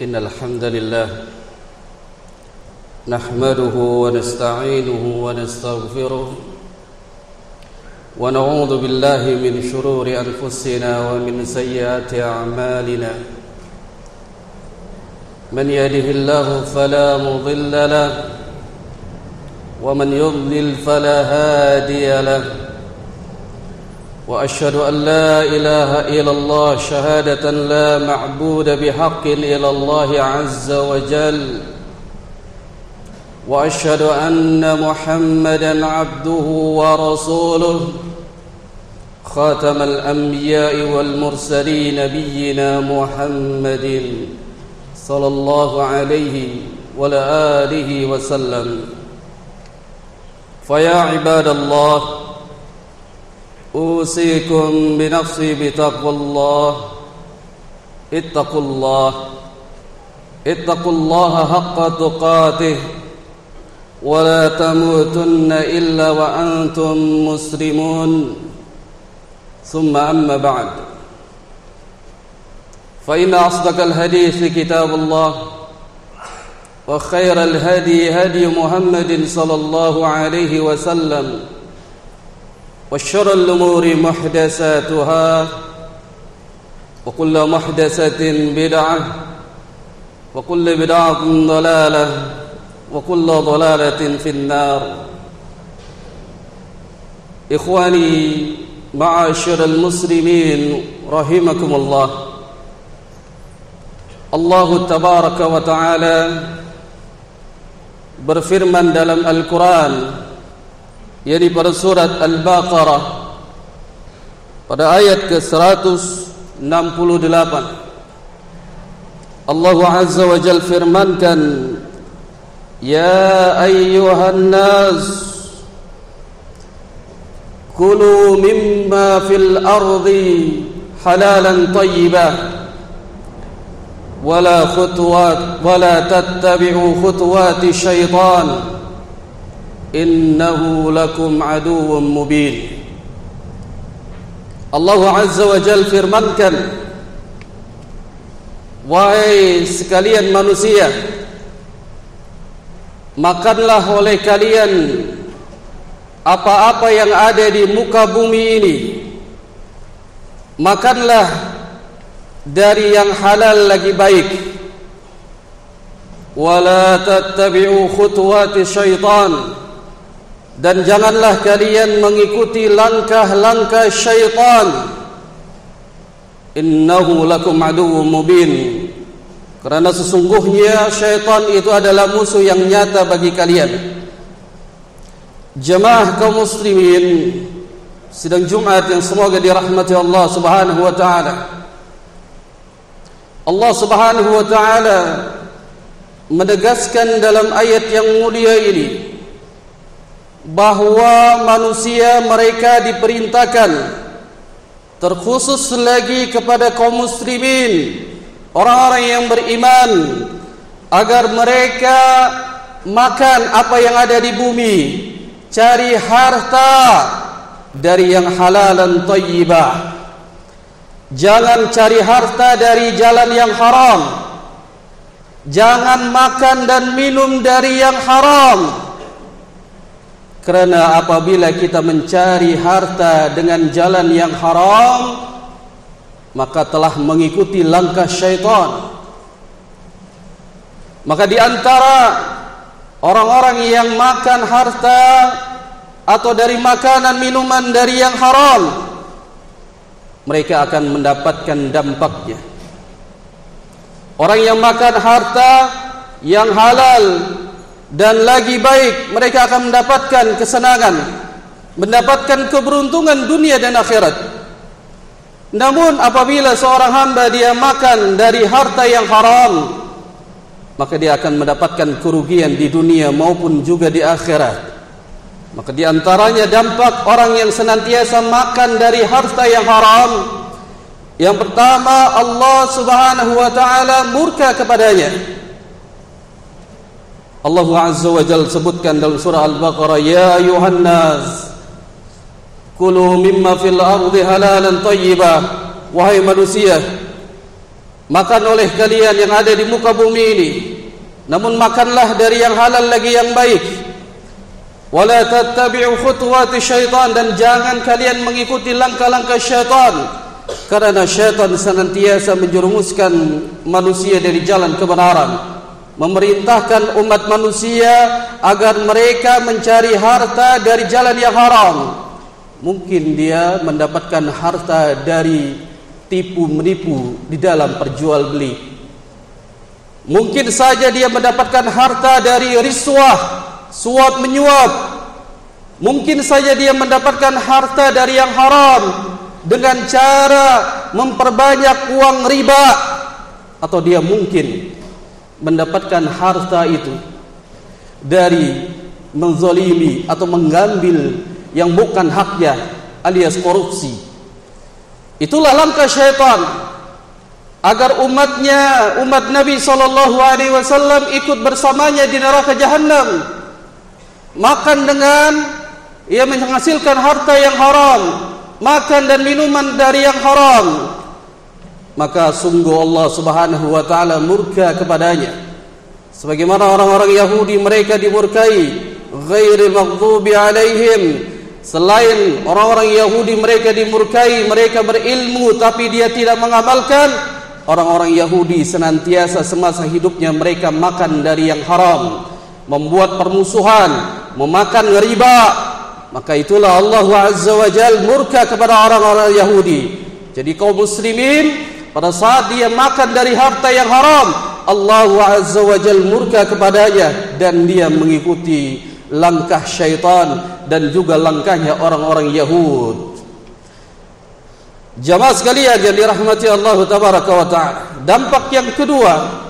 إن الحمد لله نحمده ونستعينه ونستغفره ونعوذ بالله من شرور أنفسنا ومن سيئات أعمالنا من يهده الله فلا مضل له ومن يضلل فلا هادي له وأشهد أن لا إله إلا الله شهادة لا معبود بحق إلا الله عز وجل وأشهد أن محمدا عبده ورسوله خاتم الأنبياء والمرسلين نبينا محمد صلى الله عليه وعلى آله وسلم فيا عباد الله أوصيكم بنفسي بتقوى الله اتقوا الله حق تقاته ولا تموتن إلا وأنتم مسلمون ثم أما بعد فإن أصدق الحديث كتاب الله وخير الهدي هدي محمد صلى الله عليه وسلم وشر الأمور محدثاتها وكل محدثة بدعة وكل بدعة ضلالة وكل ضلالة في النار. إخواني معاشر المسلمين رحمكم الله. Allah Tabaraka wa Ta'ala berfirman dalam Al-Quran, yakni pada surat Al-Baqarah pada ayat ke-168. Allah Azza wa Jalla firmankan, Ya ayyuhan nas kulu mimma fil ardi halalan tayyibah wala tattabi'u khutuwati syaitan innahu lakum aduwwun mubin. Allah Azza wa Jalla firmankan, wahai sekalian manusia, makanlah oleh kalian apa-apa yang ada di muka bumi ini. Makanlah dari yang halal lagi baik. Wala tattabi'u khutuwati syaitan, dan janganlah kalian mengikuti langkah-langkah syaitan. Innahu lakum aduwwun mubin, karena sesungguhnya syaitan itu adalah musuh yang nyata bagi kalian. Jemaah kaum muslimin sidang Jumat yang semoga dirahmati Allah Subhanahu wa taala. Allah Subhanahu wa taala menegaskan dalam ayat yang mulia ini bahwa manusia mereka diperintahkan, terkhusus lagi kepada kaum muslimin, orang-orang yang beriman, agar mereka makan apa yang ada di bumi, cari harta dari yang halalan thayyibah. Jangan cari harta dari jalan yang haram. Jangan makan dan minum dari yang haram. Kerana apabila kita mencari harta dengan jalan yang haram, maka telah mengikuti langkah syaitan. Maka di antara orang-orang yang makan harta atau dari makanan minuman dari yang haram, mereka akan mendapatkan dampaknya. Orang yang makan harta yang halal dan lagi baik, mereka akan mendapatkan kesenangan, mendapatkan keberuntungan dunia dan akhirat. Namun apabila seorang hamba dia makan dari harta yang haram, maka dia akan mendapatkan kerugian di dunia maupun juga di akhirat. Maka di antaranya dampak orang yang senantiasa makan dari harta yang haram, yang pertama, Allah Subhanahu wa taala murka kepadanya. Allah Azza wa Jalla sebutkan dalam surah Al-Baqarah, Ya ayuhan nas kulu mimma fil ardi halalan thayyibah. Wahai manusia, makan oleh kalian yang ada di muka bumi ini, namun makanlah dari yang halal lagi yang baik. Wala tattabi'u khutuwati syaitan, dan jangan kalian mengikuti langkah-langkah syaitan, karena syaitan senantiasa menjerumuskan manusia dari jalan kebenaran, memerintahkan umat manusia agar mereka mencari harta dari jalan yang haram. Mungkin dia mendapatkan harta dari tipu menipu di dalam perjual beli. Mungkin saja dia mendapatkan harta dari riswah, suap menyuap. Mungkin saja dia mendapatkan harta dari yang haram dengan cara memperbanyak uang riba. Atau dia mungkin mendapatkan harta itu dari menzalimi atau mengambil yang bukan haknya, alias korupsi. Itulah langkah syaitan agar umat Nabi SAW ikut bersamanya di neraka Jahannam, makan dengan ia menghasilkan harta yang haram, makan dan minuman dari yang haram. Maka sungguh Allah Subhanahu wa taala murka kepadanya, sebagaimana orang-orang Yahudi mereka dimurkai, ghairil maghdubi alaihim. Selain orang-orang Yahudi mereka dimurkai, mereka berilmu tapi dia tidak mengamalkan. Orang-orang Yahudi senantiasa semasa hidupnya mereka makan dari yang haram, membuat permusuhan, memakan riba. Maka itulah Allah Azza wa Jalla murka kepada orang-orang Yahudi. Jadi kaum muslimin pada saat dia makan dari harta yang haram, Allah Azza wa Jalla murka kepadanya dan dia mengikuti langkah syaitan dan juga langkahnya orang-orang Yahud. Jamaah sekalian yang dirahmati Allah tabaraka wa taala, dampak yang kedua,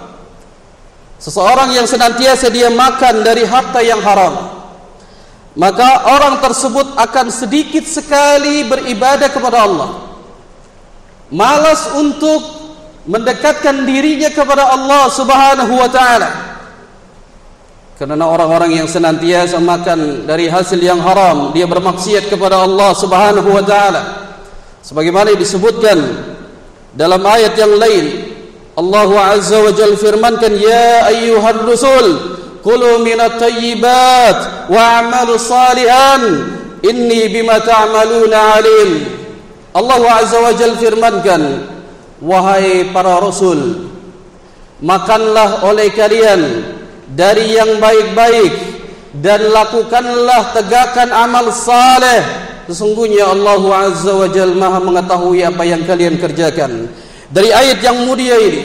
seseorang yang senantiasa dia makan dari harta yang haram, maka orang tersebut akan sedikit sekali beribadah kepada Allah, malas untuk mendekatkan dirinya kepada Allah Subhanahu wa taala. Karena orang-orang yang senantiasa makan dari hasil yang haram, dia bermaksiat kepada Allah Subhanahu wa taala. Sebagaimana disebutkan dalam ayat yang lain, Allah Azza wa Jalla firmankan, ya ayyuhar rusul kulu minat tayyibat wa'amalu salihan inni bima ta'maluna alim. Allah Azza wa Jalla firmankan, wahai para rasul, makanlah oleh kalian dari yang baik-baik dan lakukanlah, tegakkan amal saleh. Sesungguhnya Allah Azza wa Jalla Maha mengetahui apa yang kalian kerjakan. Dari ayat yang mulia ini,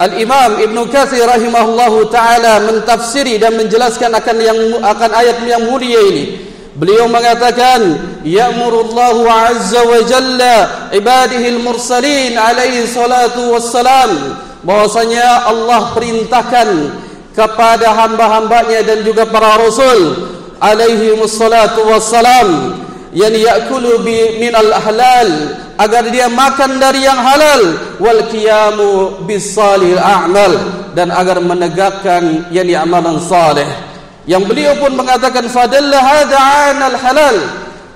Al-Imam Ibn Katsir rahimahullahu taala mentafsiri dan menjelaskan akan ayat yang mulia ini. Beliau mengatakan, ya'murullahu azza wa jalla ibadihi al-mursalin alaihi salatu wassalam, bahwasanya Allah perintahkan kepada hamba-hambanya dan juga para rasul alaihi wassalatu wassalam, yani ya'kulu minal halal, agar dia makan dari yang halal, wal qiyamu bis salih a'mal, dan agar menegakkan yani amalan saleh. Yang beliau pun mengatakan, fadalla hadza 'anal halal,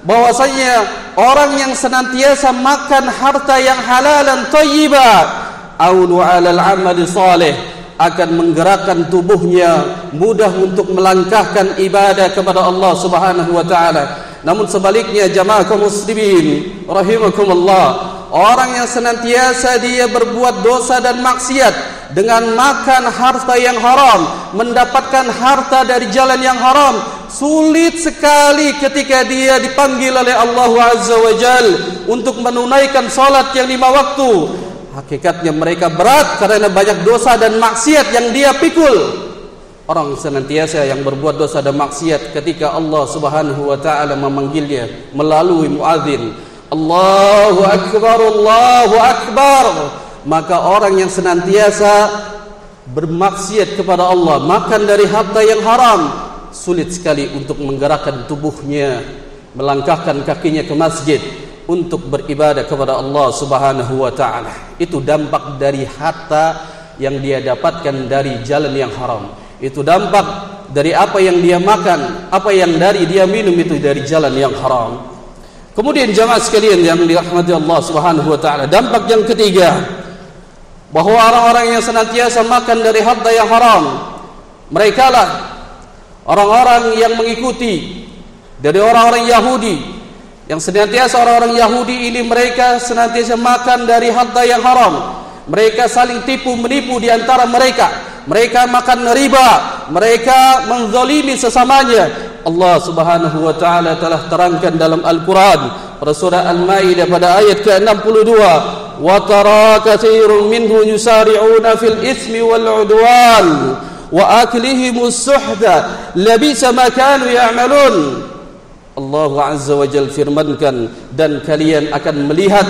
bahwasanya orang yang senantiasa makan harta yang halalan thayyiba aunu 'alal 'amali salih, akan menggerakkan tubuhnya mudah untuk melangkahkan ibadah kepada Allah Subhanahu wa taala. Namun sebaliknya, jamaah kaum muslimin rahimakumullah, orang yang senantiasa dia berbuat dosa dan maksiat dengan makan harta yang haram, mendapatkan harta dari jalan yang haram, sulit sekali ketika dia dipanggil oleh Allah Azza wa Jalla untuk menunaikan salat yang 5 waktu. Hakikatnya mereka berat karena banyak dosa dan maksiat yang dia pikul. Orang senantiasa yang berbuat dosa dan maksiat, ketika Allah Subhanahu wa taala memanggilnya melalui muadzin, Allahu akbar, Allahu akbar, maka orang yang senantiasa bermaksiat kepada Allah, makan dari harta yang haram, sulit sekali untuk menggerakkan tubuhnya, melangkahkan kakinya ke masjid untuk beribadah kepada Allah Subhanahu wa taala. Itu dampak dari harta yang dia dapatkan dari jalan yang haram. Itu dampak dari apa yang dia makan, apa yang dari dia minum, itu dari jalan yang haram. Kemudian jamaah sekalian yang dirahmati Allah Subhanahu wa taala, dampak yang ketiga, bahwa orang-orang yang senantiasa makan dari harta yang haram, mereka lah orang-orang yang mengikuti dari orang-orang Yahudi, yang senantiasa orang-orang Yahudi ini mereka senantiasa makan dari harta yang haram. Mereka saling tipu menipu di antara mereka. Mereka makan riba, mereka menzalimi sesamanya. Allah Subhanahu wa taala telah terangkan dalam Al-Qur'an pada surah Al-Maidah pada ayat ke-62, wa tara katsirun minhu yusari'una fil itsmi wal 'udwan wa aklihimus suhda labisa ma kanu ya'malun. Allah Azza wa Jalla firmankan, dan kalian akan melihat,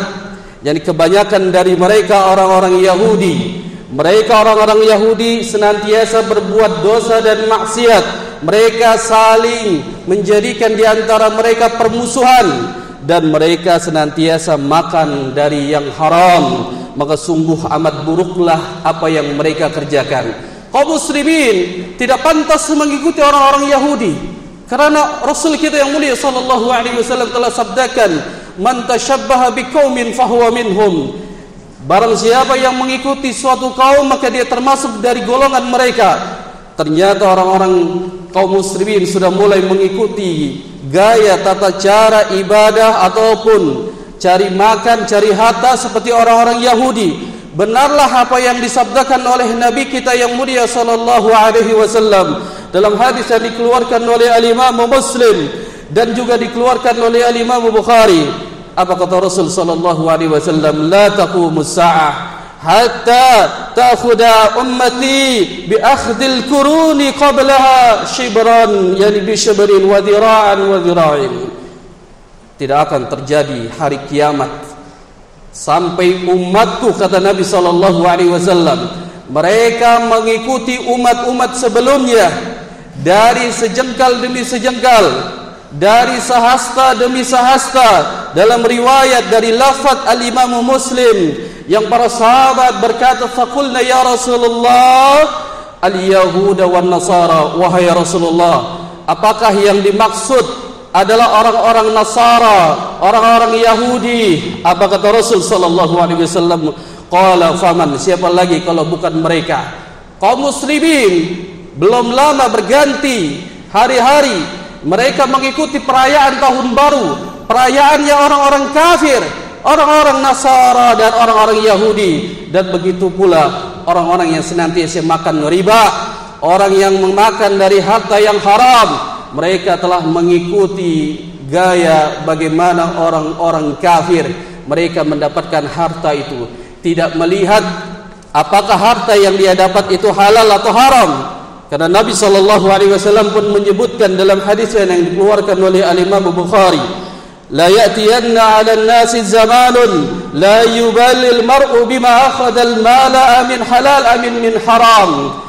yakni kebanyakan dari mereka orang-orang Yahudi, mereka orang-orang Yahudi senantiasa berbuat dosa dan maksiat. Mereka saling menjadikan di antara mereka permusuhan, dan mereka senantiasa makan dari yang haram. Maka sungguh amat buruklah apa yang mereka kerjakan. Kaum muslimin tidak pantas mengikuti orang-orang Yahudi, karena Rasul kita yang mulia sallallahu alaihi wasallam telah sabdakan, man tashabbaha biqaumin fahuwa minhum. Barang siapa yang mengikuti suatu kaum maka dia termasuk dari golongan mereka. Ternyata orang-orang kaum muslimin sudah mulai mengikuti gaya tata cara ibadah ataupun cari makan, cari harta seperti orang-orang Yahudi. Benarlah apa yang disabdakan oleh Nabi kita yang mulia sallallahu alaihi wasallam dalam hadis yang dikeluarkan oleh Al-Imam Muslim dan juga dikeluarkan oleh Al-Imam Bukhari. Apa kata Rasul sallallahu alaihi wasallam? La taqumus sa'ah hatta ta'khudha ummati bi akhdil quruni qablaha shibran, yani bi shibrin wa dhira'an wa dhira'in. Tidak akan terjadi hari kiamat sampai umatku, kata Nabi sallallahu alaihi wasallam, mereka mengikuti umat-umat sebelumnya dari sejengkal demi sejengkal, dari sahasta demi sahasta. Dalam riwayat dari lafaz Al-Imam Muslim yang para sahabat berkata, faqulna ya Rasulullah al-yahuda wan nasara, wahai Rasulullah, apakah yang dimaksud adalah orang-orang Nasara, orang-orang Yahudi? Apa kata Rasul sallallahu alaihi wasallam? Qala faman, siapa lagi kalau bukan mereka? Kaum muslimin belum lama berganti hari-hari, mereka mengikuti perayaan tahun baru, perayaannya orang-orang kafir, orang-orang Nasara dan orang-orang Yahudi. Dan begitu pula orang-orang yang senantiasa makan riba, orang yang memakan dari harta yang haram. Mereka telah mengikuti gaya bagaimana orang-orang kafir. Mereka mendapatkan harta itu tidak melihat apakah harta yang dia dapat itu halal atau haram. Karena Nabi SAW pun menyebutkan dalam hadis yang dikeluarkan oleh Al-Imam Bukhari, la ya'tiyanna 'ala an-nasi zamanun la yubalil mar'u bima akhadha al-mala min halal amin min haram.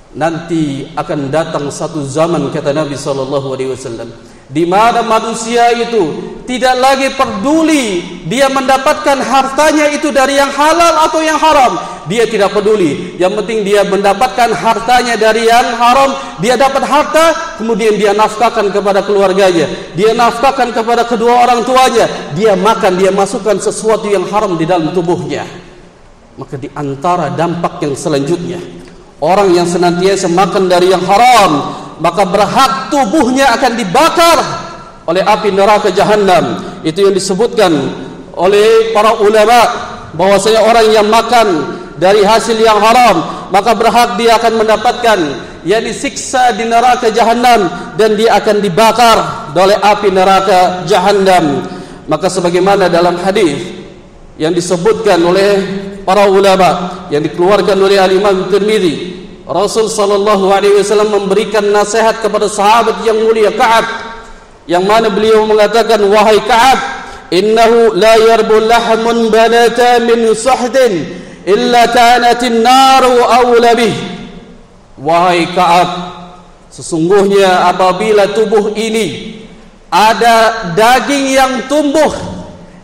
Nanti akan datang satu zaman, kata Nabi SAW, di mana manusia itu tidak lagi peduli dia mendapatkan hartanya itu dari yang halal atau yang haram. Dia tidak peduli, yang penting dia mendapatkan hartanya dari yang haram. Dia dapat harta, kemudian dia nafkahkan kepada keluarganya, dia nafkahkan kepada kedua orang tuanya, dia makan, dia masukkan sesuatu yang haram di dalam tubuhnya. Maka di antara dampak yang selanjutnya, orang yang senantiasa makan dari yang haram, maka berhak tubuhnya akan dibakar oleh api neraka Jahannam. Itu yang disebutkan oleh para ulama, bahwasanya orang yang makan dari hasil yang haram, maka berhak dia akan mendapatkan yakni siksa di neraka Jahannam, dan dia akan dibakar oleh api neraka Jahannam. Maka sebagaimana dalam hadis yang disebutkan oleh para ulama yang dikeluarkan oleh Al-Imam Tirmidzi, Rasul sallallahu alaihi wasallam memberikan nasihat kepada sahabat yang mulia Ka'ab, yang mana beliau mengatakan, wahai Ka'ab, innahu la yarbu lahmun banata min suhdin illa kanatin naru awla bih. Wahai Ka'ab, sesungguhnya apabila tubuh ini ada daging yang tumbuh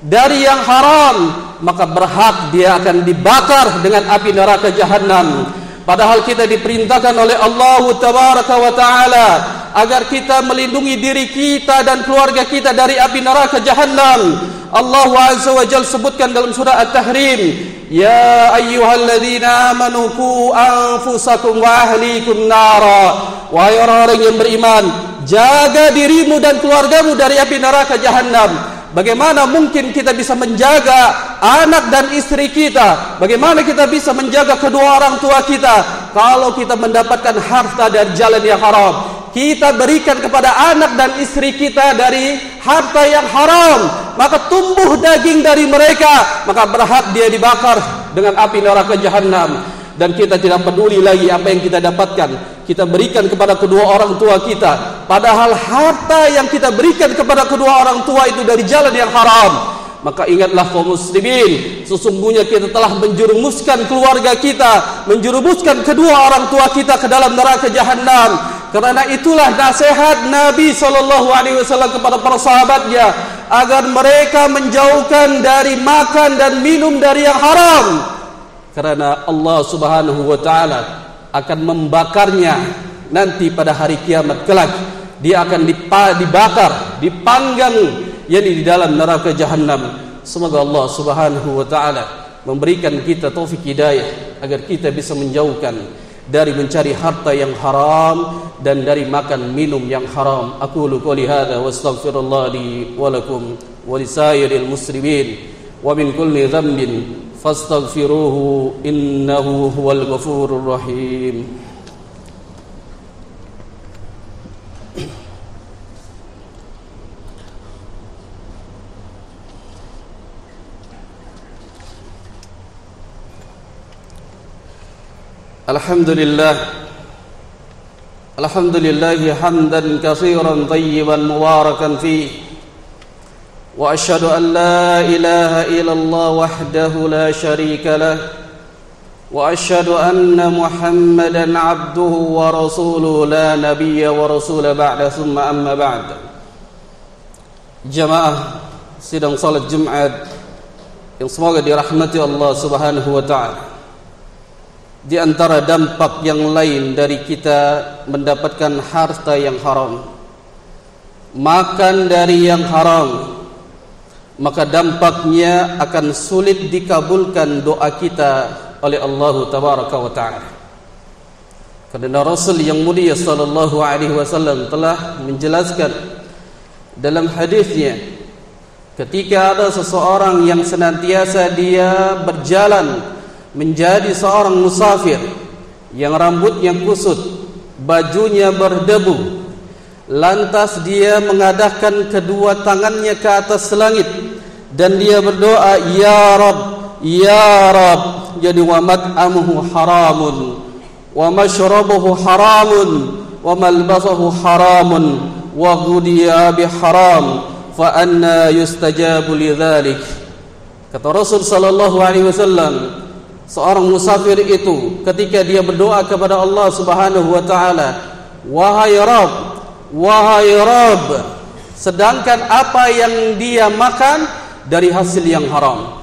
dari yang haram, maka berhak dia akan dibakar dengan api neraka Jahannam. Padahal kita diperintahkan oleh Allah Tabaraka wa Ta'ala agar kita melindungi diri kita dan keluarga kita dari api neraka Jahannam. Allah Azza wa Jalla sebutkan dalam surah At-Tahrim, Ya ayyuhalladzina amanu qu anfusakum wa ahlikum nara. Wahai orang-orang yang beriman, jaga dirimu dan keluargamu dari api neraka jahanam. Bagaimana mungkin kita bisa menjaga anak dan istri kita? Bagaimana kita bisa menjaga kedua orang tua kita kalau kita mendapatkan harta dari jalan yang haram? Kita berikan kepada anak dan istri kita dari harta yang haram, maka tumbuh daging dari mereka, maka berhak dia dibakar dengan api neraka jahanam. Dan kita tidak peduli lagi apa yang kita dapatkan, kita berikan kepada kedua orang tua kita, padahal harta yang kita berikan kepada kedua orang tua itu dari jalan yang haram. Maka ingatlah kaum muslimin, sesungguhnya kita telah menjerumuskan keluarga kita, menjerumuskan kedua orang tua kita ke dalam neraka jahanam. Karena itulah nasihat Nabi SAW kepada para sahabatnya, agar mereka menjauhkan dari makan dan minum dari yang haram. Karena Allah Subhanahu wa taala akan membakarnya nanti pada hari kiamat kelak. Dia akan dibakar, dipanggang, yakni di dalam neraka jahanam. Semoga Allah Subhanahu wa taala memberikan kita taufik hidayah agar kita bisa menjauhkan dari mencari harta yang haram dan dari makan minum yang haram. Aqulu qouli hadza wa astaghfirullah li wa lakum wa lisairil muslimin wa min kulli dhanbin fastaghfiruhu innahu huwal ghafurur rahim. Alhamdulillah hamdan katsiran tayyiban mubarakan fihi. وأشهد أن لا إله إلا الله وحده لا شريك له وأشهد أن محمدا عبده ورسوله لا نبي ورسول بعد ثم أما بعد. Jamaah sidang salat Jumat yang semoga dirahmati Allah Subhanahu wa taala. Di antara dampak yang lain dari kita mendapatkan harta yang haram, makan dari yang haram, maka dampaknya akan sulit dikabulkan doa kita oleh Allah Tabaraka wa Ta'ala. Karena Rasul yang mulia sallallahu alaihi wasallam telah menjelaskan dalam hadisnya, ketika ada seseorang yang senantiasa dia berjalan menjadi seorang musafir yang rambutnya kusut, bajunya berdebu, lantas dia mengadahkan kedua tangannya ke atas langit dan dia berdoa, Ya Rabb, Ya Rabb. Jadi wa mat'amuhu haramun, wa mashrabuhu haramun, wa malbasuhu haramun, wa ghudiya biharam, fa anna yustajabu lidzalik. Kata Rasul sallallahu alaihi wasallam, seorang musafir itu ketika dia berdoa kepada Allah Subhanahu wa taala, wahai Rabb, wahai Rabb, sedangkan apa yang dia makan dari hasil yang haram,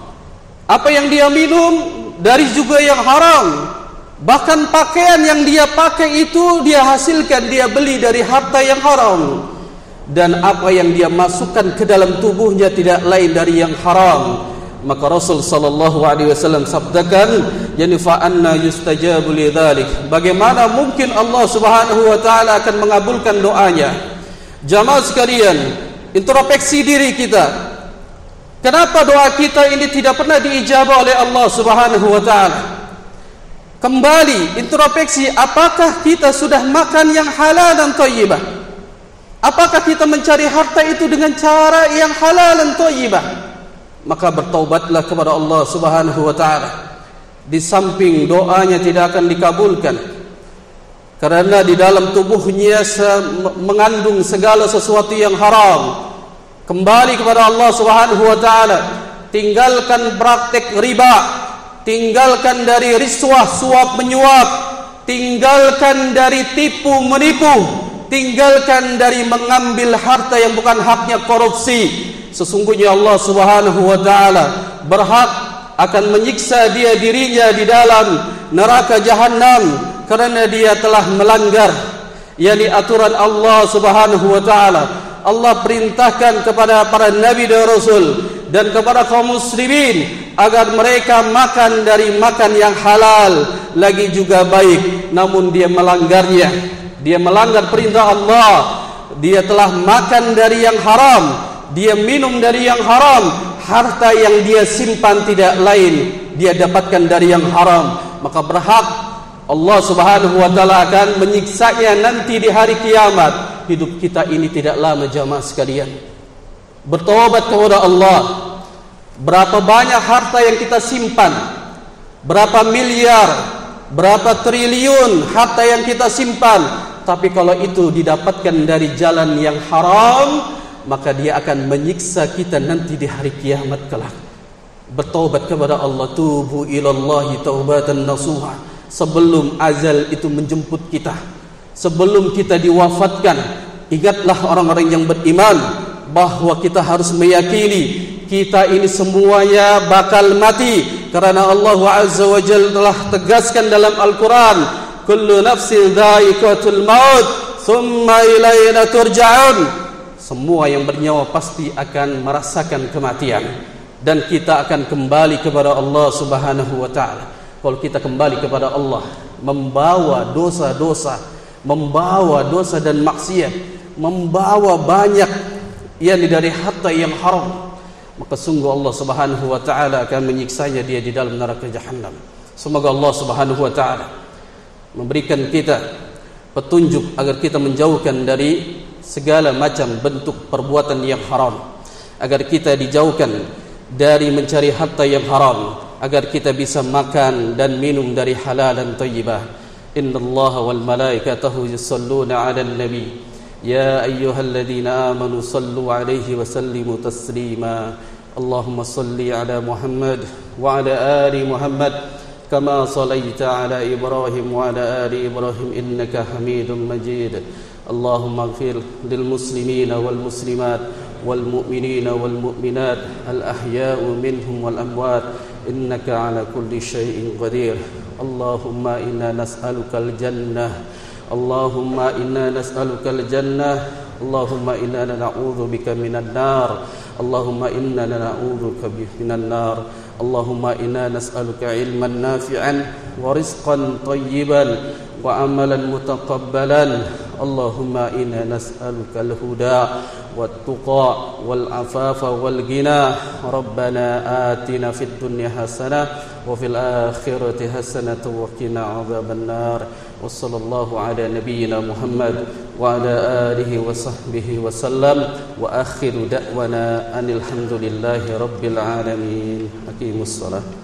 apa yang dia minum dari juga yang haram, bahkan pakaian yang dia pakai itu dia hasilkan, dia beli dari harta yang haram, dan apa yang dia masukkan ke dalam tubuhnya tidak lain dari yang haram. Maka Rasul sallallahu alaihi wasallam sabdakan, yani fa anna yustajabu lidzalik. Bagaimana mungkin Allah Subhanahu wa taala akan mengabulkan doanya? Jamaah sekalian, introspeksi diri kita. Kenapa doa kita ini tidak pernah diijabah oleh Allah Subhanahu wa taala? Kembali introspeksi, apakah kita sudah makan yang halal dan thayyibah? Apakah kita mencari harta itu dengan cara yang halal dan thayyibah? Maka bertaubatlah kepada Allah Subhanahu wa taala. Di samping doanya tidak akan dikabulkan karena di dalam tubuhnya mengandung segala sesuatu yang haram. Kembali kepada Allah Subhanahu wa taala, tinggalkan praktek riba, tinggalkan dari riswah, suap menyuap, tinggalkan dari tipu menipu, tinggalkan dari mengambil harta yang bukan haknya, korupsi. Sesungguhnya Allah Subhanahu wa taala berhak akan menyiksa dirinya di dalam neraka jahanam karena dia telah melanggar yakni aturan Allah Subhanahu wa taala. Allah perintahkan kepada para nabi dan rasul, dan kepada kaum muslimin agar mereka makan dari makan yang halal lagi juga baik, namun dia melanggarnya, dia melanggar perintah Allah, dia telah makan dari yang haram, dia minum dari yang haram, harta yang dia simpan tidak lain dia dapatkan dari yang haram, maka berhak Allah Subhanahu wa taala akan menyiksanya nanti di hari kiamat. Hidup kita ini tidak lama jamaah sekalian. Bertobat kepada Allah. Berapa banyak harta yang kita simpan? Berapa miliar, berapa triliun harta yang kita simpan? Tapi kalau itu didapatkan dari jalan yang haram, maka dia akan menyiksa kita nanti di hari kiamat kelak. Bertobat kepada Allah, tubu ilallahi taubatan nasuha, sebelum azal itu menjemput kita, sebelum kita diwafatkan. Ingatlah orang-orang yang beriman bahwa kita harus meyakini kita ini semuanya bakal mati, karena Allah Azza wa Jalla telah tegaskan dalam Al-Quran, kullu nafsin dha'iqatul maut thumma ilayna turja'un. Semua yang bernyawa pasti akan merasakan kematian, dan kita akan kembali kepada Allah Subhanahu wa taala. Kalau kita kembali kepada Allah, membawa dosa-dosa, membawa dosa dan maksiat, membawa banyak yakni dari harta yang haram, maka sungguh Allah Subhanahu wa taala akan menyiksanya dia di dalam neraka Jahannam. Semoga Allah Subhanahu wa taala memberikan kita petunjuk agar kita menjauhkan dari segala macam bentuk perbuatan yang haram, agar kita dijauhkan dari mencari harta yang haram, agar kita bisa makan dan minum dari halal dan thayyibah. Innallaha wal malaikatahu yusalluna 'alan nabi ya ayyuhalladzina amanu sallu 'alaihi wa sallimu taslima. Allahumma salli 'ala Muhammad wa 'ala ali Muhammad kama shallaita 'ala Ibrahim wa 'ala ali Ibrahim innaka Hamidum Majid. Allahumma ighfir lil muslimina wal muslimat wal mu'minina wal mu'minat al ahya'u minhum wal amwat innaka 'ala kulli syai'in qadir. Allahumma inna nas'aluka al jannah, Allahumma inna nas'aluka al jannah, Allahumma inna na'udzubika minan nar, Allahumma inna na'udzubika minan nar, Allahumma inna nas'aluka ilman nafi'an wa rizqan tayyiban wa amalan mutaqabbalan. Allahumma inna nas'aluka al-huda wat-tuqa wal-afafa wal-ghina. Rabbana atina fid dunya hasanah wa fil akhirati hasanah wa qina adzaban nar. Wa sallallahu ala nabiyyina Muhammad wa ala alihi wa sahbihi wa sallam. Wa akhiru da'wana anil hamdulillahi rabbil alamin. Aqimus salat.